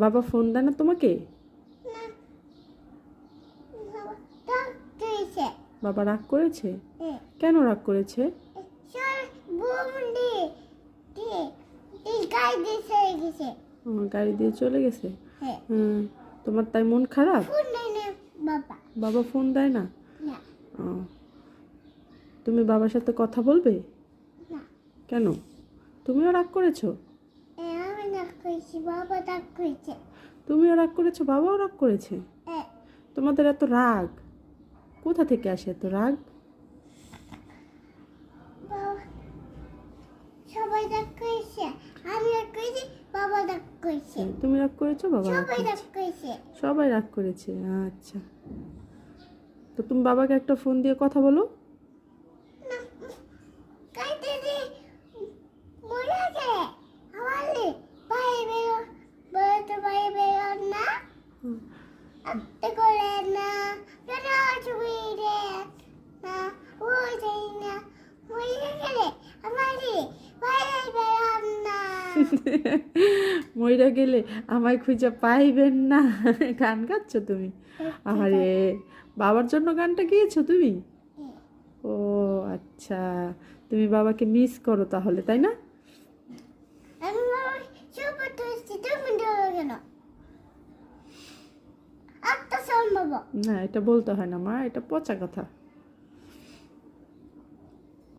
বাবা ফোন দেয় না তোমাকে? না, বাবা ডাক দিয়েছে। বাবা রাগ করেছে? হ্যাঁ। কেন রাগ করেছে? সর বুম দিয়ে গাড়ি দিয়ে চলে গেছে। গাড়ি দিয়ে চলে গেছে? হ্যাঁ। তোমার তাই মন খারাপ? ফোন নেই না বাবা। বাবা ফোন দেয় না? না। ও, তুমি বাবার সাথে কথা বলবে? না। কেন? তুমিও রাগ করেছো? আমি ডাক করেছি, বাবা ডাক করেছে। তুমিও রাগ করেছো, বাবাও রাগ করেছে? হ্যাঁ। তোমাদের এত রাগ কোথা থেকে আসে, এত রাগ? বাবা সবাই ডাক করেছে, আমি ডাক করেছি, বাবা ডাক করেছে। তুমি রাগ করেছো, বাবা রাগ সবাই ডাক করেছে? করেছে। সবাই রাগ করেছে, আচ্ছা। তো তুমি বাবাকে একটা ফোন দিয়ে কথা বলো। না, কাইতে দি মরে গেলে আমারে বাইরে বেরো, বলে তো বাইরে বেরো না, আত্তে করে না, কেন ছবি রে না, ওই যাই না, মরে গেলে আমারে বাইরে বেরো না। মইরা গেলে আমায় খুঁজে পাইবেন না, গান গাচ্ছ তুমি? আরে বাবার জন্য গানটা গেয়েছো তুমি? ও আচ্ছা, তুমি বাবাকে মিস করো তাহলে, তাই না? আমি বাবা সুপার টুইস্টি তুমি ধরো কেন? আত্মা সম্ভব। না, এটা বলতে হয় না মা, এটা পচা কথা।